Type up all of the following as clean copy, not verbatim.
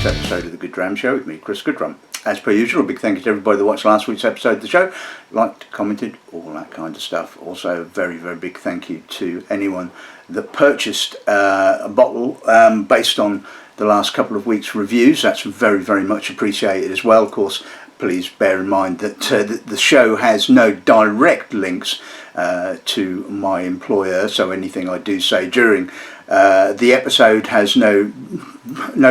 week's episode of the Goodrum Show with me, Chris Goodrum. As per usual, a big thank you to everybody that watched last week's episode of the show, liked, commented, all that kind of stuff. Also, a very, very big thank you to anyone that purchased a bottle based on the last couple of weeks' reviews. That's very, very much appreciated as well. Of course, please bear in mind that the show has no direct links to my employer, so anything I do say during the episode has no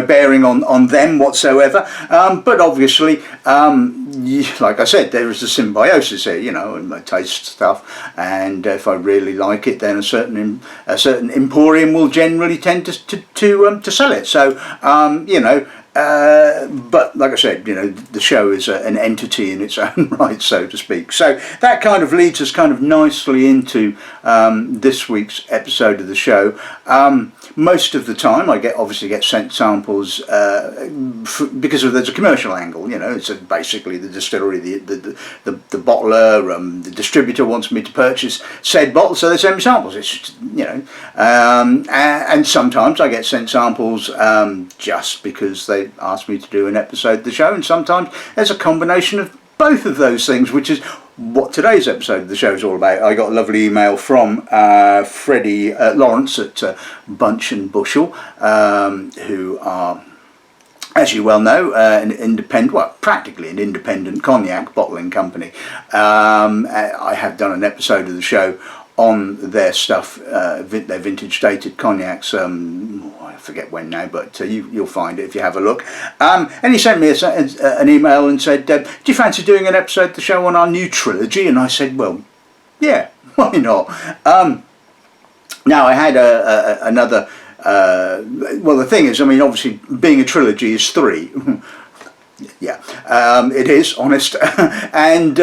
bearing on them whatsoever, but obviously, like I said, there is a symbiosis here, you know, and I taste stuff, and if I really like it, then a certain emporium will generally tend to sell it. So you know, but like I said, you know, the show is an entity in its own right, so to speak. So that kind of leads us kind of nicely into this week's episode of the show. Most of the time I obviously get sent samples because there's a commercial angle, you know. It's basically the distillery, the bottler, the distributor wants me to purchase said bottle, so they send me samples. It's just, you know, and sometimes I get sent samples just because they asked me to do an episode of the show, and sometimes there's a combination of both of those things, which is what today's episode of the show is all about. I got a lovely email from Freddie Lawrence at Bunch and Bushel, who are, as you well know, practically an independent cognac bottling company. I have done an episode of the show on their stuff, their vintage dated cognacs. I forget when now, but you'll find it if you have a look. And he sent me an email and said, do you fancy doing an episode of the show on our new trilogy? And I said, well, yeah, why not? Now I had another, well, the thing is, I mean, obviously being a trilogy is 3. Yeah, it is, honest. And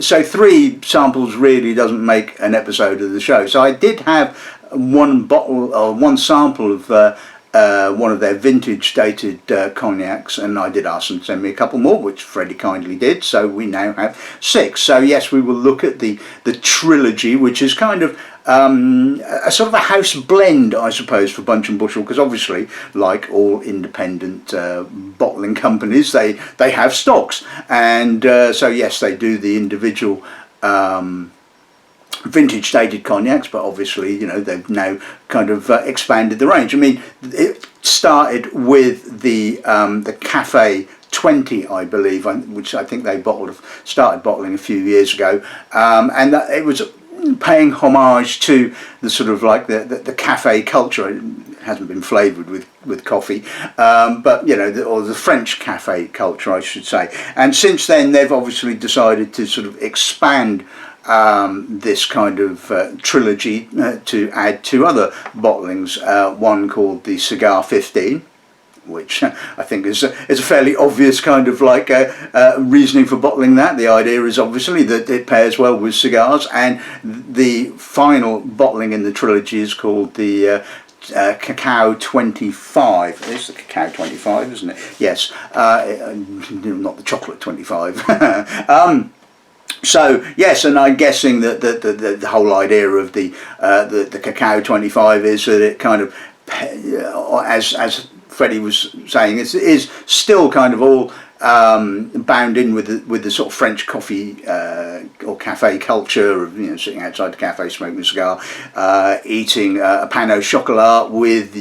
so 3 samples really doesn't make an episode of the show. So I did have one bottle or one sample of one of their vintage dated cognacs, and I did ask them to send me a couple more, which Freddie kindly did. So we now have 6. So yes, we will look at the trilogy, which is kind of a sort of a house blend, I suppose, for Bunch and Bushel, because obviously, like all independent bottling companies, they have stocks, and so yes, they do the individual vintage dated cognacs, but obviously, you know, they've now kind of expanded the range. I mean, it started with the Cafe 20, I believe, which I think they started bottling a few years ago, and it was paying homage to the sort of like the cafe culture. It hasn't been flavoured with coffee, but you know, or the French cafe culture, I should say. And since then, they've obviously decided to sort of expand this kind of trilogy to add 2 other bottlings, one called the Cigar 15, which I think is a fairly obvious kind of like reasoning for bottling that. The idea is obviously that it pairs well with cigars, and the final bottling in the trilogy is called the Cacao 25. It's the Cacao 25, isn't it? Yes, not the chocolate 25. So yes, and I'm guessing that the whole idea of the Cacao 25 is that it kind of, as Freddie was saying, it is still kind of all bound in with the sort of French coffee or cafe culture of, you know, sitting outside the cafe smoking a cigar, eating a pain au chocolat with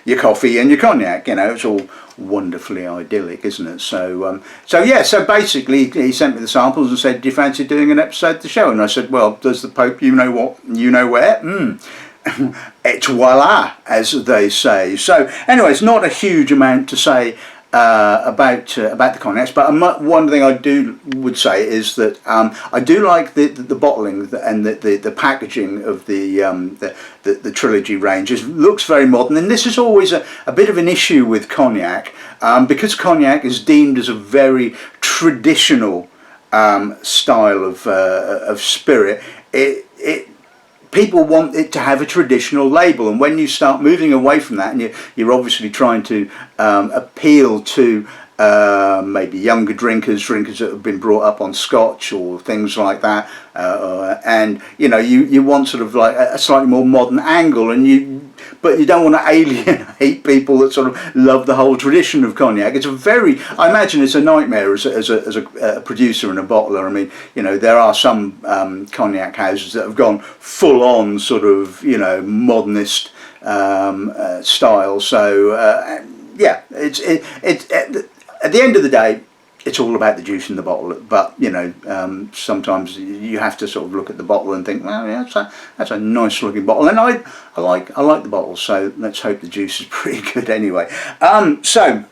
your coffee and your cognac. You know, it's all wonderfully idyllic, isn't it? So yeah, so basically he sent me the samples and said, do you fancy doing an episode of the show? And I said, well, does the Pope you know what, you know where? Et voila, as they say. So anyway, it's not a huge amount to say about the cognacs, but one thing I would say is that I do like the bottling and the packaging of the trilogy range. It looks very modern, and this is always a bit of an issue with cognac, because cognac is deemed as a very traditional style of spirit. People want it to have a traditional label, and when you start moving away from that, and you're obviously trying to appeal to maybe younger drinkers that have been brought up on Scotch or things like that, and you know, you want sort of like a slightly more modern angle, but you don't want to alienate hate people that sort of love the whole tradition of cognac. It's a very, I imagine it's a nightmare as a producer and a bottler. I mean, you know, there are some cognac houses that have gone full on sort of, you know, modernist style. So yeah, it's at the end of the day, it's all about the juice in the bottle. But you know, sometimes you have to sort of look at the bottle and think, well, yeah, that's a nice looking bottle, and I like the bottle. So let's hope the juice is pretty good anyway. So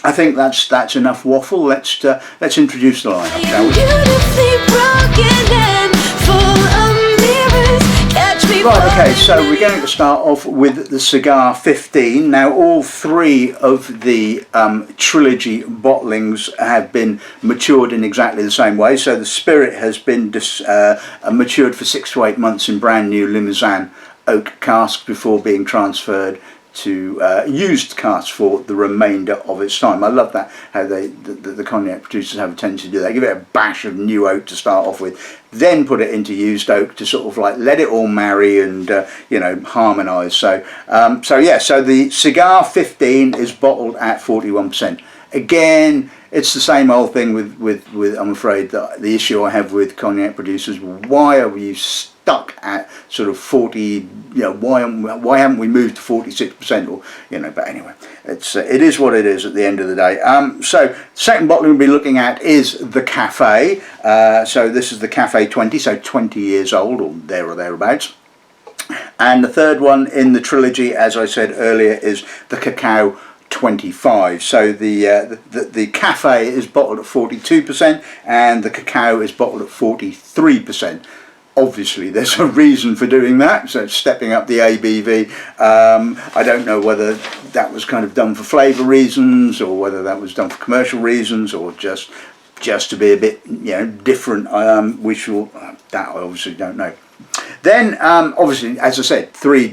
I think that's enough waffle. Let's introduce the lineup, shall we? Right, okay, so we're going to start off with the Cigar 15. Now, all three of the Trilogy bottlings have been matured in exactly the same way. So the spirit has been matured for 6 to 8 months in brand new Limousin oak casks before being transferred to used casks for the remainder of its time. I love that, how the cognac producers have a tendency to do that. They give it a bash of new oak to start off with, then put it into used oak to sort of like let it all marry and you know, harmonise. So so the Cigar 15 is bottled at 41%. Again, it's the same old thing with I'm afraid that the issue I have with cognac producers. Why are you stuck at sort of 40? You know, why haven't we moved to 46%? Or you know, but anyway, it is what it is at the end of the day. So second bottle we'll be looking at is the Cafe. So this is the Cafe 20, so 20 years old or thereabouts. And the third one in the Trilogy, as I said earlier, is the Cacao 25. So the Cafe is bottled at 42% and the Cacao is bottled at 43%. Obviously there's a reason for doing that, so stepping up the ABV. I don't know whether that was kind of done for flavour reasons or whether that was done for commercial reasons or just to be a bit, you know, different. That I obviously don't know. Then obviously, as I said, three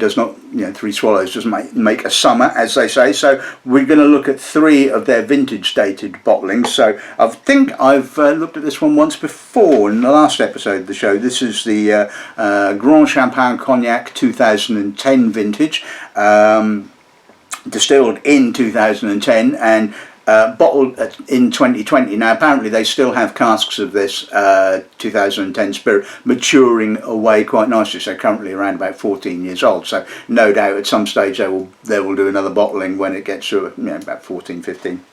swallows doesn't make a summer, as they say. So we're going to look at three of their vintage dated bottlings. So I think I've looked at this one once before in the last episode of the show. This is the Grand Champagne Cognac 2010 vintage, distilled in 2010 and bottled in 2020. Now apparently they still have casks of this 2010 spirit maturing away quite nicely, so currently around about 14 years old, so no doubt at some stage they will do another bottling when it gets to, you know, about 14, 15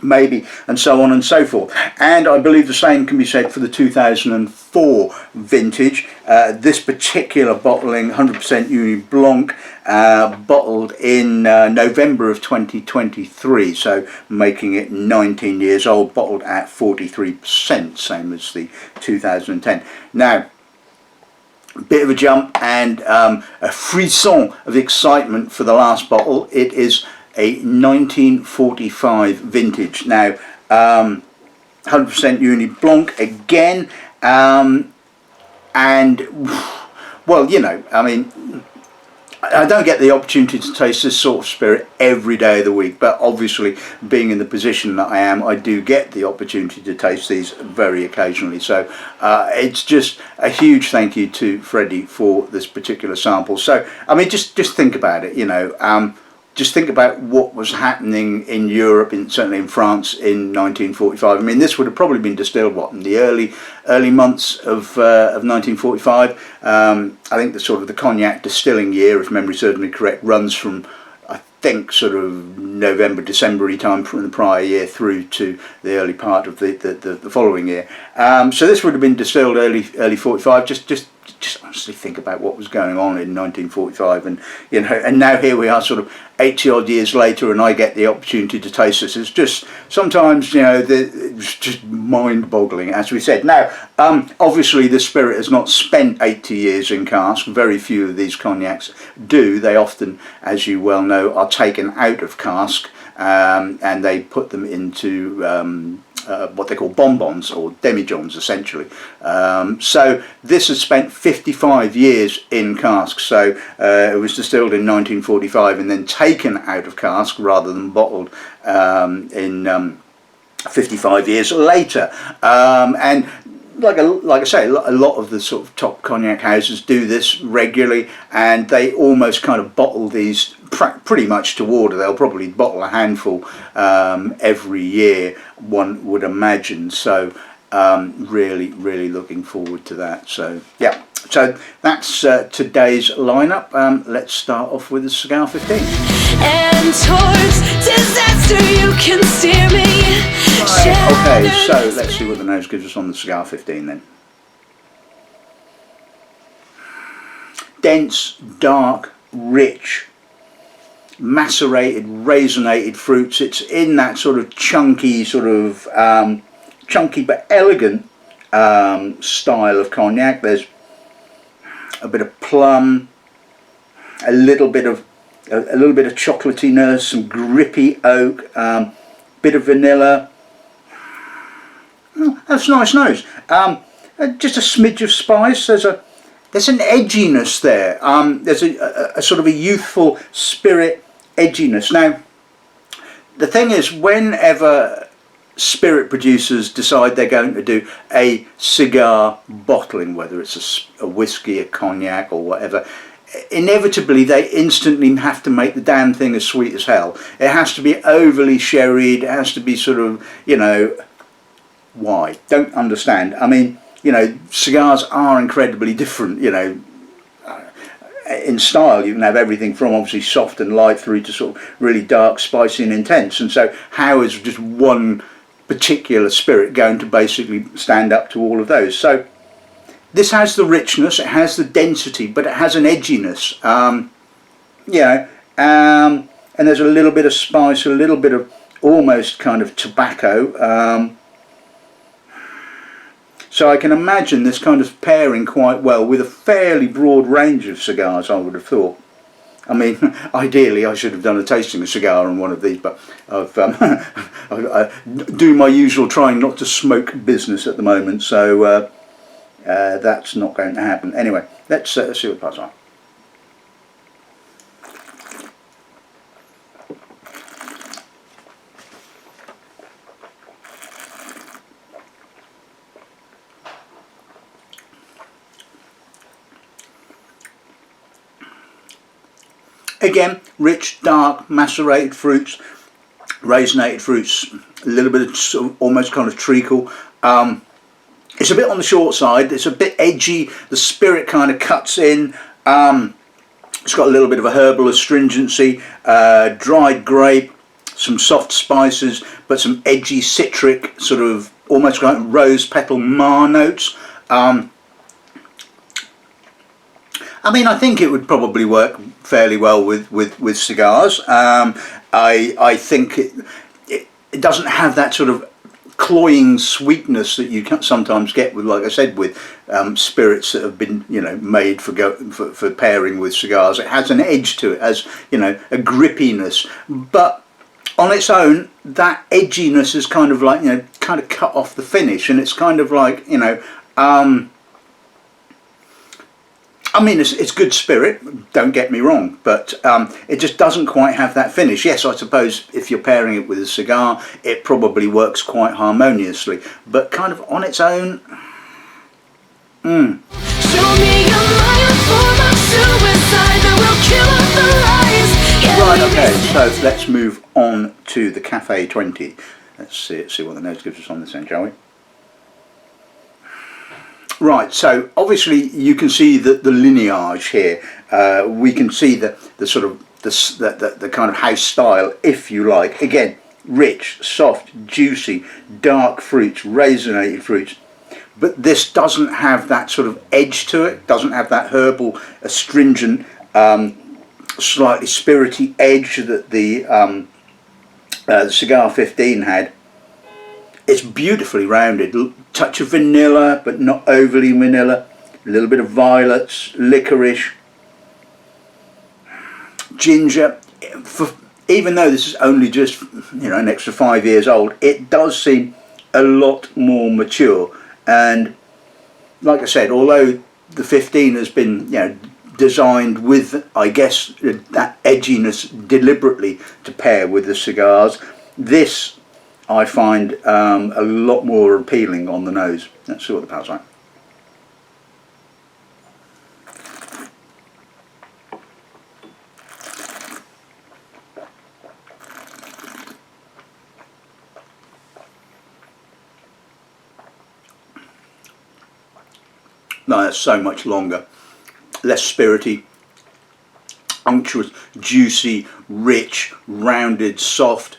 maybe, and so on and so forth. And I believe the same can be said for the 2004 vintage. This particular bottling, 100% Uni Blanc, bottled in November of 2023, so making it 19 years old, bottled at 43%, same as the 2010. Now, a bit of a jump and a frisson of excitement for the last bottle. It is a 1945 vintage. Now 100% Uni Blanc again, and well, you know, I mean, I don't get the opportunity to taste this sort of spirit every day of the week, but obviously being in the position that I am, I do get the opportunity to taste these very occasionally. So it's just a huge thank you to Freddie for this particular sample. So I mean, just think about it, you know, just think about what was happening in Europe, certainly in France in 1945. I mean, this would have probably been distilled, what, in the early months of 1945. I think the sort of the cognac distilling year, if memory serves me correct, runs from, I think, sort of November, December time from the prior year through to the early part of the following year. So this would have been distilled early 45. Just honestly think about what was going on in 1945, and you know, and now here we are, sort of 80 odd years later, and I get the opportunity to taste this. It's just sometimes, you know, it's just mind-boggling, as we said. Now, obviously, the spirit has not spent 80 years in cask. Very few of these cognacs do. They often, as you well know, are taken out of cask and they put them into what they call bonbons or demijohns, essentially. So this has spent 55 years in cask. So it was distilled in 1945 and then taken out of cask rather than bottled in 55 years later. And like I say, a lot of the sort of top cognac houses do this regularly, and they almost kind of bottle these pretty much to order. They'll probably bottle a handful every year, one would imagine. So really looking forward to that. So yeah, so that's today's lineup. Let's start off with the Cigar 15. And towards disaster you can steer me. Right, okay, so let's see what the nose gives us on the Cigar 15 then. Dense, dark, rich, macerated, raisinated fruits. It's in that sort of chunky but elegant style of cognac. There's a bit of plum, a little bit of chocolatiness, some grippy oak, bit of vanilla. Oh, that's a nice nose. Just a smidge of spice. There's an edginess there. There's a sort of a youthful spirit edginess. Now, the thing is, whenever spirit producers decide they're going to do a cigar bottling, whether it's a whiskey, a cognac, or whatever, inevitably they instantly have to make the damn thing as sweet as hell. It has to be overly sherried. It has to be sort of, you know, why? Don't understand. I mean, you know, cigars are incredibly different, you know. In style, you can have everything from obviously soft and light through to sort of really dark, spicy and intense. And so how is just one particular spirit going to basically stand up to all of those? So this has the richness, it has the density, but it has an edginess, you know, and there's a little bit of spice, a little bit of almost kind of tobacco. So I can imagine this kind of pairing quite well with a fairly broad range of cigars, I would have thought. I mean, ideally I should have done a tasting of cigar on one of these, but I've I do my usual trying not to smoke business at the moment, so that's not going to happen. Anyway, let's see what parts are. Again, rich, dark, macerated fruits, raisinated fruits, a little bit of sort of almost kind of treacle. It's a bit on the short side, it's a bit edgy, the spirit kind of cuts in. It's got a little bit of a herbal astringency, dried grape, some soft spices, but some edgy citric, sort of almost like rose petal mar notes. I mean, I think it would probably work fairly well with cigars. I think it doesn't have that sort of cloying sweetness that you can sometimes get with, like I said, with spirits that have been, you know, made for pairing with cigars. It has an edge to it, as, you know, a grippiness, but on its own, that edginess is kind of like, you know, kind of cut off the finish, and it's kind of like, you know, I mean, it's good spirit, don't get me wrong, but it just doesn't quite have that finish. Yes, I suppose if you're pairing it with a cigar, it probably works quite harmoniously, but kind of on its own, Show me a mile for my suicide that will kill off the lies. Right, okay, so let's move on to the Cafe 20. Let's see what the nose gives us on this end, shall we? Right, so obviously you can see the lineage here. We can see the sort of the kind of house style, if you like. Again, rich, soft, juicy, dark fruits, raisinated fruits. But this doesn't have that sort of edge to it. Doesn't have that herbal, astringent, slightly spirity edge that the Cigar 15 had. It's beautifully rounded, touch of vanilla but not overly vanilla, a little bit of violets, licorice, ginger. Even though this is only just, you know, an extra 5 years old, it does seem a lot more mature. And like I said, although the 15 has been, you know, designed with, I guess, that edginess deliberately to pair with the cigars, this I find a lot more appealing on the nose. Let's see what the palate's like. No, that's so much longer, less spirity, unctuous, juicy, rich, rounded, soft.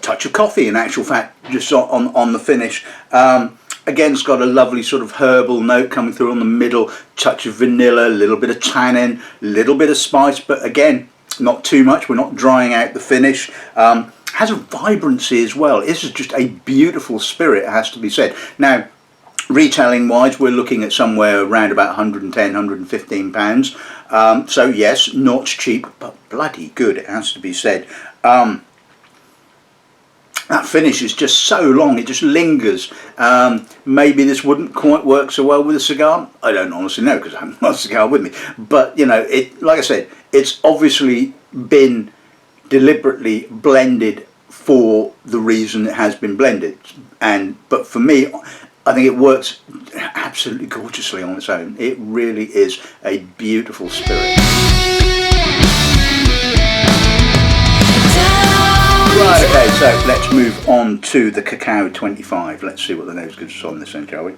Touch of coffee in actual fact, just on the finish. Again, it's got a lovely sort of herbal note coming through on the middle, touch of vanilla, a little bit of tannin, a little bit of spice, but again, not too much. We're not drying out the finish. Has a vibrancy as well. This is just a beautiful spirit, it has to be said. Now, retailing wise, we're looking at somewhere around about 110, 115 pounds. So yes, not cheap, but bloody good, it has to be said. That finish is just so long, it just lingers. Maybe this wouldn't quite work so well with a cigar. I don't honestly know because I haven't got a cigar with me. But you know, it, like I said, it's obviously been deliberately blended for the reason it has been blended. But for me, I think it works absolutely gorgeously on its own. It really is a beautiful spirit. Right, okay, so let's move on to the Cacao 25. Let's see what the nose gives us on this end, shall we?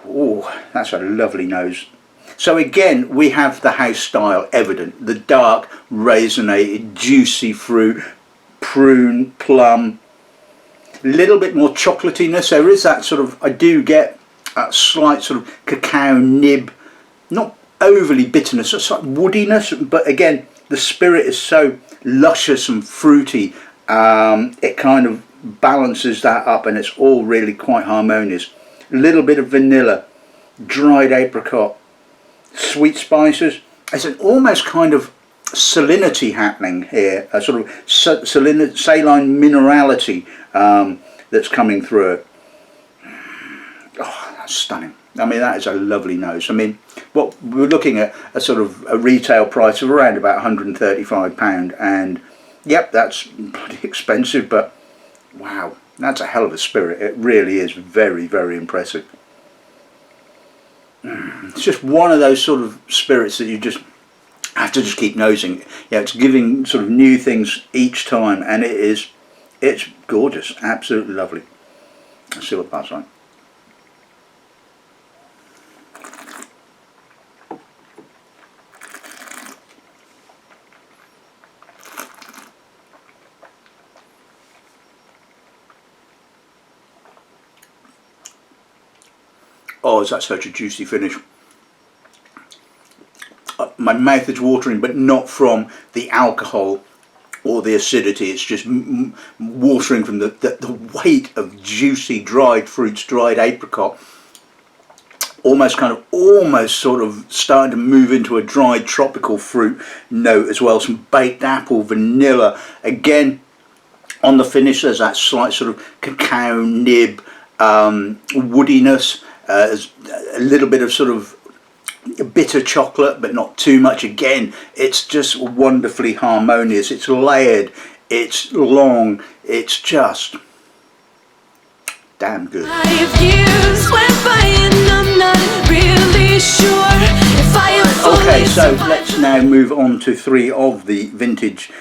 Oh, that's a lovely nose. So again, we have the house style evident. The dark, raisinated, juicy fruit, prune, plum, a little bit more chocolatiness. There is that sort of, I do get a slight sort of cacao nib, not overly bitterness, a slight woodiness, but again, the spirit is so luscious and fruity, it kind of balances that up and it's all really quite harmonious. A little bit of vanilla, dried apricot, sweet spices. There's an almost kind of salinity happening here, a sort of saline minerality that's coming through it. Oh, that's stunning. I mean, that is a lovely nose. I mean, what we're looking at a sort of a retail price of around about £135, and yep, that's pretty expensive, but wow, that's a hell of a spirit. It really is very, very impressive. It's just one of those sort of spirits that you just have to just keep nosing. Yeah, it's giving sort of new things each time, and it's gorgeous, absolutely lovely. Let's see what that's like. Oh, is that such a juicy finish? My mouth is watering, but not from the alcohol or the acidity. It's just watering from the weight of juicy dried fruits, dried apricot. Almost sort of starting to move into a dried tropical fruit note as well. Some baked apple, vanilla. Again, on the finish, there's that slight sort of cacao nib, woodiness. A little bit of sort of bitter chocolate, but not too much. Again, it's just wonderfully harmonious. It's layered, it's long, it's just damn good. 5 years went by and I'm not really sure if I am fully Okay, so let's now move on to 3 of the vintage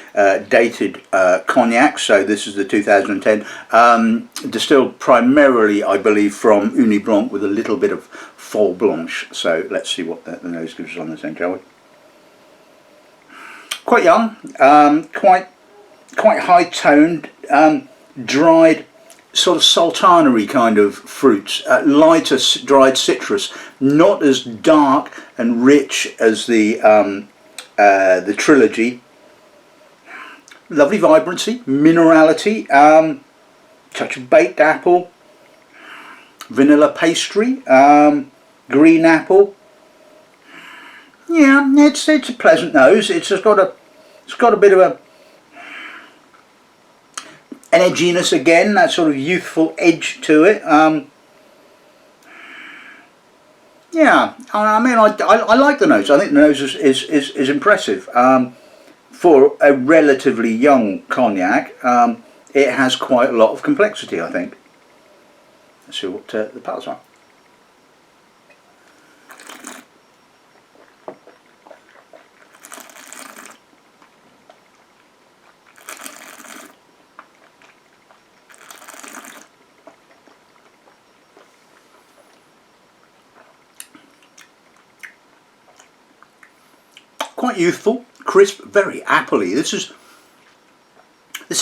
dated cognacs. So this is the 2010, distilled primarily, I believe, from Uni Blanc with a little bit of Fol Blanche. So let's see what the nose gives us on this end, shall we? Quite young, quite high toned, dried, sort of sultanery kind of fruits, lighter dried citrus, not as dark and rich as the Trilogy. Lovely vibrancy, minerality, touch of baked apple, vanilla pastry, green apple. Yeah, it's a pleasant nose. It's got a bit of a an edginess again, that sort of youthful edge to it. Yeah, I mean, I like the nose. I think the nose is impressive for a relatively young cognac. it has quite a lot of complexity, I think. Let's see what the palates are. Quite youthful, crisp, very appley. This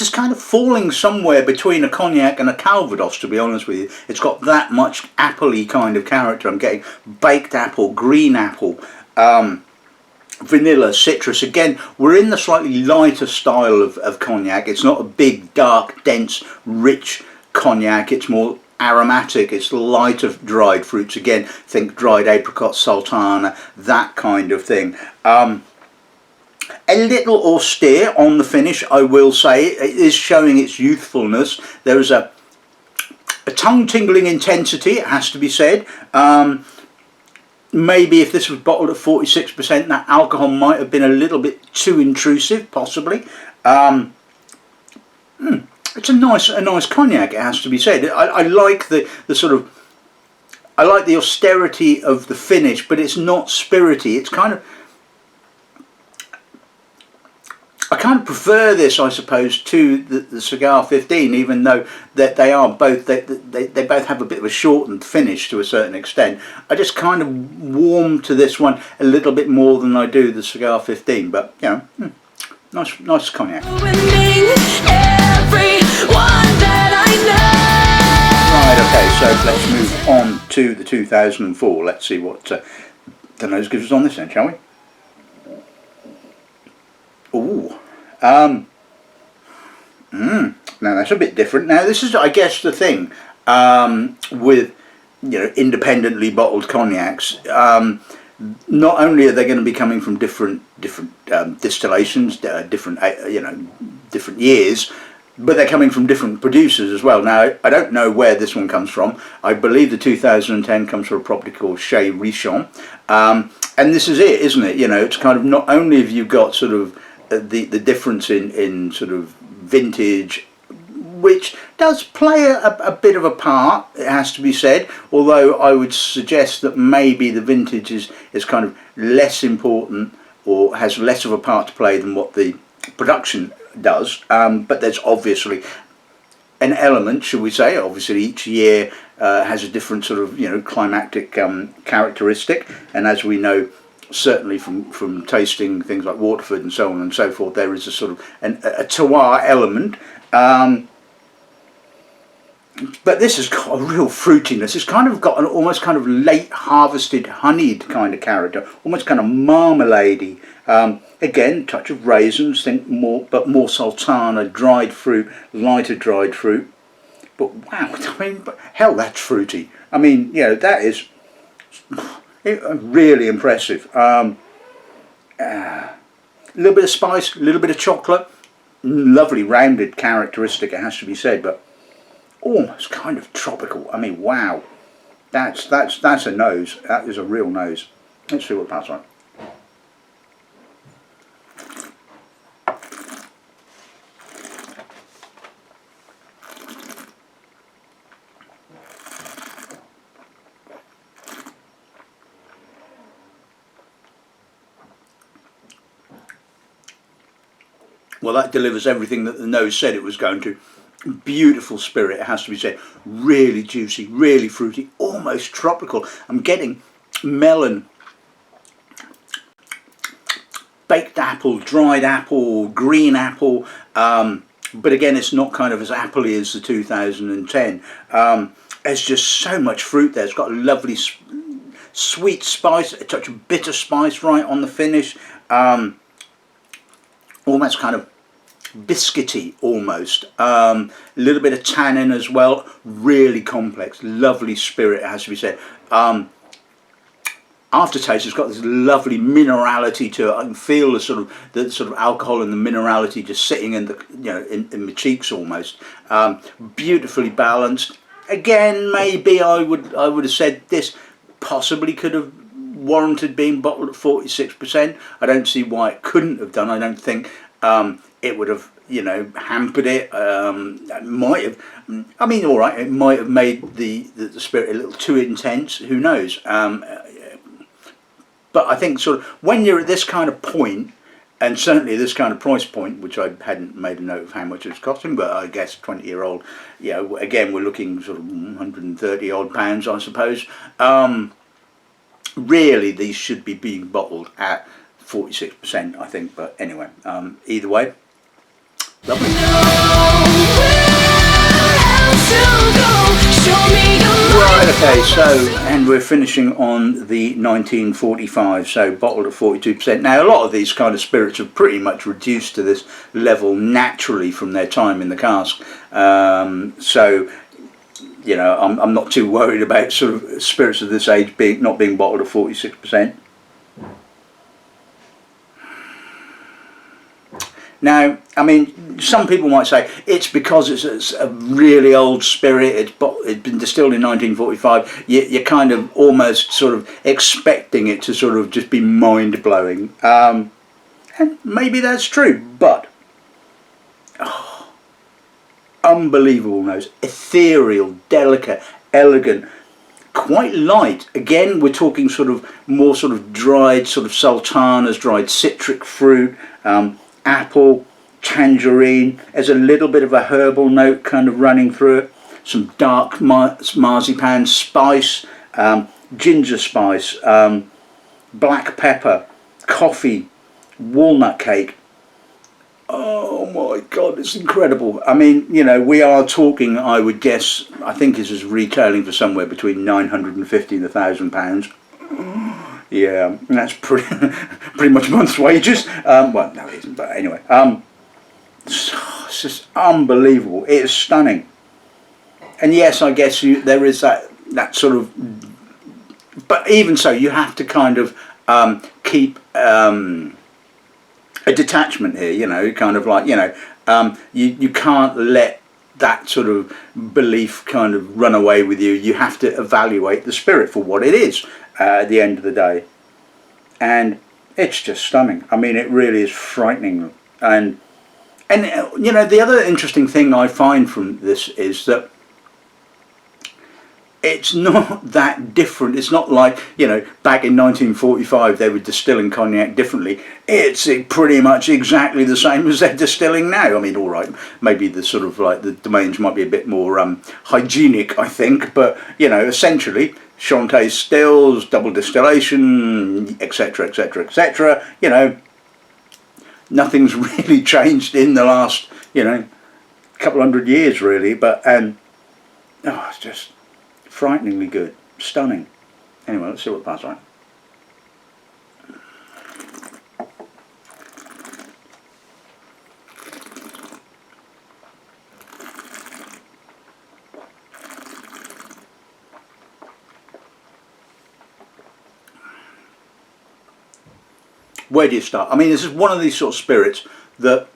is kind of falling somewhere between a cognac and a Calvados, to be honest with you. It's got that much appley kind of character. I'm getting baked apple, green apple, vanilla, citrus. Again, we're in the slightly lighter style of cognac. It's not a big, dark, dense, rich cognac. It's more aromatic. It's lighter dried fruits. Again, think dried apricot, sultana, that kind of thing. A little austere on the finish, I will say. It is showing its youthfulness. There is a tongue-tingling intensity, it has to be said. Maybe if this was bottled at 46%, that alcohol might have been a little bit too intrusive, possibly. It's a nice cognac, it has to be said. I like the sort of, I like the austerity of the finish, but it's not spirity. It's kind of, I kind of prefer this, I suppose, to the Cigar 15, even though that they are both, they both have a bit of a shortened finish to a certain extent. I just kind of warm to this one a little bit more than I do the Cigar 15, but you know, nice cognac. Right, okay, so let's move on to the 2004. Let's see what the nose gives us on this end, shall we? Ooh, now that's a bit different. Now this is, I guess, the thing with, you know, independently bottled cognacs. Not only are they going to be coming from different distillations, different years, but they're coming from different producers as well. Now I don't know where this one comes from. I believe the 2010 comes from a property called Chez Richon, and this is it, isn't it? You know, it's kind of, not only have you got sort of the difference in sort of vintage, which does play a bit of a part, it has to be said, although I would suggest that maybe the vintage is kind of less important or has less of a part to play than what the production does, but there's obviously an element, should we say. Obviously each year has a different sort of, you know, climactic characteristic, and as we know, certainly from tasting things like Waterford and so on and so forth, there is a sort of a terroir element, but this has got a real fruitiness. It's kind of got an almost kind of late harvested honeyed kind of character, almost kind of marmalade-y. Again, touch of raisins, think more, but more sultana, dried fruit, lighter dried fruit. But wow, I mean, hell, that's fruity. I mean, you know, that is really impressive. A little bit of spice, a little bit of chocolate, lovely rounded characteristic, it has to be said, but almost kind of tropical. I mean, wow, that's a nose. That is a real nose. Let's see what passes on. Well, that delivers everything that the nose said it was going to. Beautiful spirit, it has to be said. Really juicy, really fruity, almost tropical. I'm getting melon, baked apple, dried apple, green apple, but again, it's not kind of as appley as the 2010. There's just so much fruit there. It's got a lovely sweet spice, a touch of bitter spice right on the finish. Almost kind of biscuity, almost. A little bit of tannin as well. Really complex, lovely spirit, it has to be said. Aftertaste, it's got this lovely minerality to it. I can feel the sort of alcohol and the minerality just sitting in the, you know, in my cheeks almost. Beautifully balanced. Again, maybe I would have said this possibly could have warranted being bottled at 46%. I don't see why it couldn't have done. I don't think it would have, you know, hampered it. Might have, I mean, all right, it might have made the spirit a little too intense. Who knows? But I think sort of when you're at this kind of point, and certainly this kind of price point, which I hadn't made a note of how much it was costing, but I guess 20-year-old, you know, again, we're looking sort of 130 odd pounds, I suppose. Really, these should be being bottled at 46%, I think. But anyway, either way, lovely. Right, okay, so, and we're finishing on the 1945, so bottled at 42%. Now, a lot of these kind of spirits have pretty much reduced to this level naturally from their time in the cask. So, you know, I'm not too worried about sort of spirits of this age not being bottled at 46%. Now, I mean, some people might say it's because it's a really old spirit, it's been distilled in 1945, you're kind of almost sort of expecting it to sort of just be mind-blowing. And maybe that's true, but unbelievable nose, ethereal, delicate, elegant, quite light. Again, we're talking sort of more sort of dried sort of sultanas, dried citric fruit, apple, tangerine. There's a little bit of a herbal note kind of running through it. Some dark marzipan spice, ginger spice, black pepper, coffee, walnut cake. Oh my God, it's incredible. I mean, you know, we are talking, I would guess, I think this is retailing for somewhere between £950 and £1,000. Yeah, that's pretty much a month's wages. Well, no, it isn't, but anyway. It's just unbelievable. It is stunning. And yes, I guess there is that sort of... But even so, you have to kind of keep a detachment here, you know, kind of like, you know, you can't let that sort of belief kind of run away with you. You have to evaluate the spirit for what it is at the end of the day. And it's just stunning. I mean, it really is frightening. And you know, the other interesting thing I find from this is that it's not that different. It's not like, you know, back in 1945 they were distilling cognac differently. It's pretty much exactly the same as they're distilling now. I mean, all right, maybe the sort of like the domains might be a bit more hygienic, I think, but you know, essentially Chanté stills, double distillation, etc, etc, etc. You know, nothing's really changed in the last, you know, couple hundred years really, but it's just frighteningly good, stunning. Anyway, let's see what that's like. Where do you start? I mean, this is one of these sort of spirits that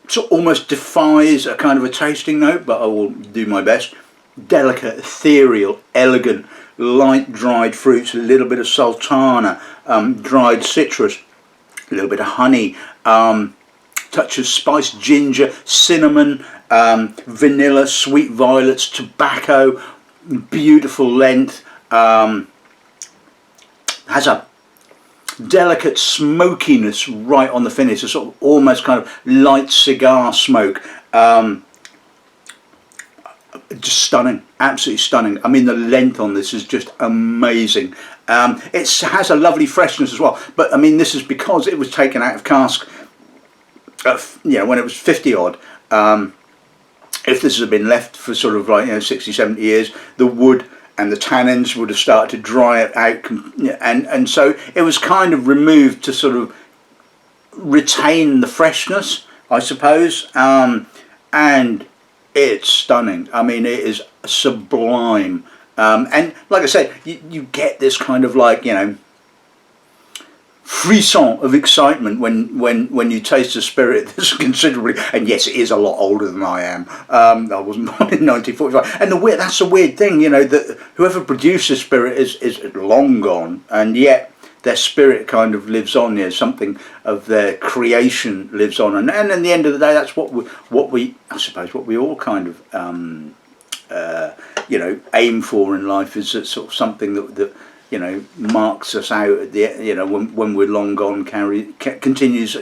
sort of almost defies a kind of a tasting note, but I will do my best. Delicate, ethereal, elegant, light dried fruits, a little bit of sultana, dried citrus, a little bit of honey, touch of spice, ginger, cinnamon, vanilla, sweet violets, tobacco, beautiful length, has a delicate smokiness right on the finish, a sort of almost kind of light cigar smoke. Just stunning, absolutely stunning. I mean, the length on this is just amazing. It has a lovely freshness as well, but I mean, this is because it was taken out of cask, you know, when it was 50 odd. If this had been left for sort of like, you know, 60, 70 years, the wood and the tannins would have started to dry it out, and so it was kind of removed to sort of retain the freshness, I suppose. And it's stunning. I mean, it is sublime. And like I said, you get this kind of like, you know, frisson of excitement when you taste a spirit that's considerably, and yes, it is a lot older than I am. I wasn't born in 1945, and that's the weird thing, you know, that whoever produced this spirit is long gone, and yet their spirit kind of lives on. Something of their creation lives on, and at the end of the day, that's what we I suppose what we all kind of aim for in life, is that sort of something that marks us out at the when we're long gone, continues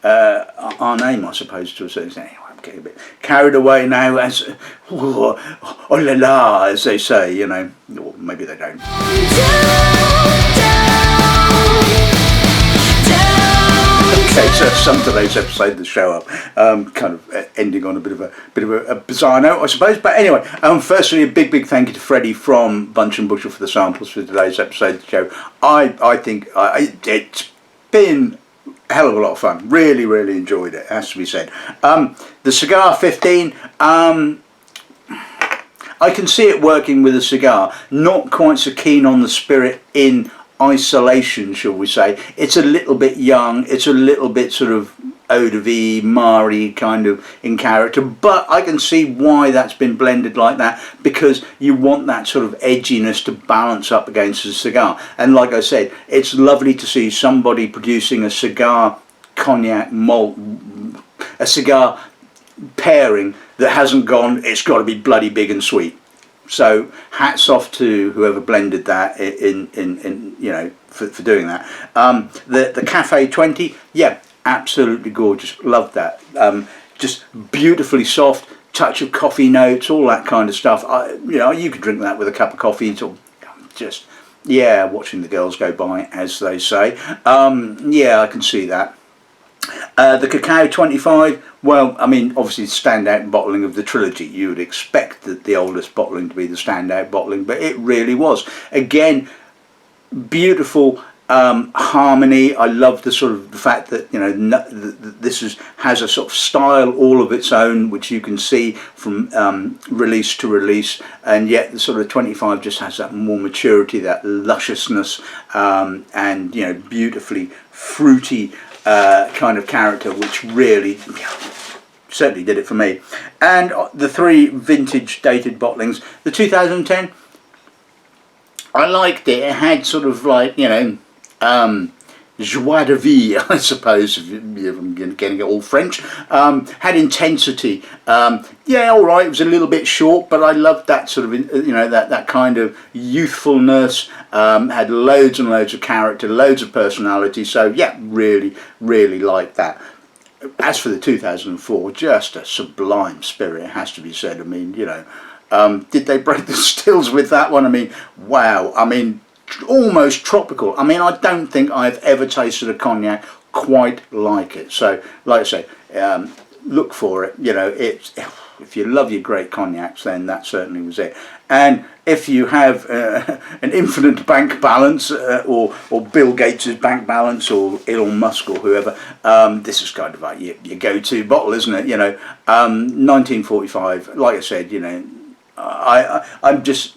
our name, I suppose, to a certain extent. Anyway, I'm getting a bit carried away now, as oh la la, as they say, or maybe they don't. Okay, so some today's episode of the show up, kind of ending on a bit of a bizarre note, I suppose. But anyway, firstly, a big thank you to Freddie from Bunch and Bushel for the samples for today's episode of the show. I think it's been a hell of a lot of fun. Really enjoyed it, has to be said. The Cigar 15. I can see it working with a cigar. Not quite so keen on the spirit in isolation, shall we say. It's a little bit young. It's a little bit sort of eau de vie, Mari kind of in character, but I can see why that's been blended like that, because you want that sort of edginess to balance up against the cigar. And like I said, it's lovely to see somebody producing a cigar cognac malt, a cigar pairing that hasn't gone, it's got to be bloody big and sweet. So hats off to whoever blended that for doing that. The Cafe 20, yeah, absolutely gorgeous. Love that. Just beautifully soft, touch of coffee notes, all that kind of stuff. You could drink that with a cup of coffee. Or just, watching the girls go by, as they say. I can see that. The Cacao 25, well, I mean, obviously standout bottling of the Trilogy. You would expect that the oldest bottling to be the standout bottling, but it really was. Again, beautiful harmony. I love the sort of the fact that this has a sort of style all of its own, which you can see from release to release, and yet the sort of 25 just has that more maturity, that lusciousness, and beautifully fruity kind of character, which really certainly did it for me. And the 3 vintage dated bottlings. The 2010, I liked it. It had sort of like joie de vivre, I suppose, if I'm getting it all French. Had intensity. All right, it was a little bit short, but I loved that sort of that kind of youthfulness. Had loads and loads of character, loads of personality. So yeah, really liked that. As for the 2004, just a sublime spirit, it has to be said. I mean, did they break the stills with that one? I mean, wow. I mean, almost tropical. I mean, I don't think I've ever tasted a cognac quite like it. So, like I say, look for it. It's, if you love your great cognacs, then that certainly was it. And if you have an infinite bank balance, or Bill Gates' bank balance, or Elon Musk, or whoever, this is kind of like your go-to bottle, isn't it? 1945. Like I said, I'm just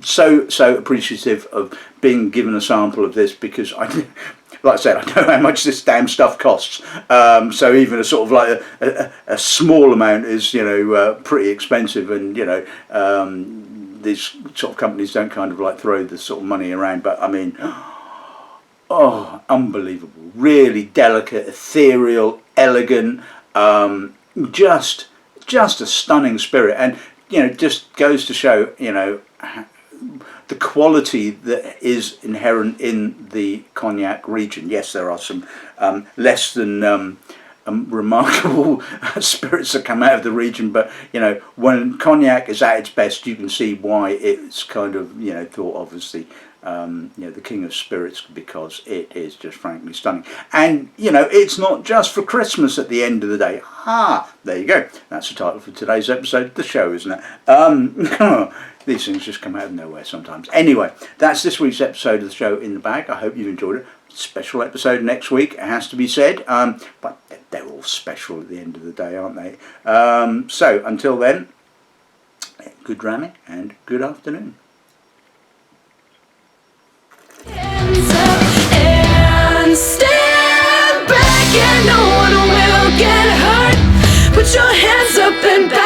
so appreciative of being given a sample of this, because like I said, I know how much this damn stuff costs. So even a sort of like a small amount is pretty expensive, and these sort of companies don't kind of like throw this sort of money around. But I mean, unbelievable! Really delicate, ethereal, elegant, just a stunning spirit, and just goes to show the quality that is inherent in the cognac region. Yes, there are some less than remarkable spirits that come out of the region, but when cognac is at its best, you can see why it's kind of thought of as the the king of spirits, because it is just frankly stunning. And it's not just for Christmas at the end of the day. There you go, that's the title for today's episode of the show, isn't it? These things just come out of nowhere sometimes. Anyway, that's this week's episode of the show in the bag. I hope you've enjoyed it. Special episode next week, it has to be said, but they're all special at the end of the day, aren't they? So until then, good dramming and good afternoon. Hands up and stand back, and no one will get hurt. Put your hands up and back.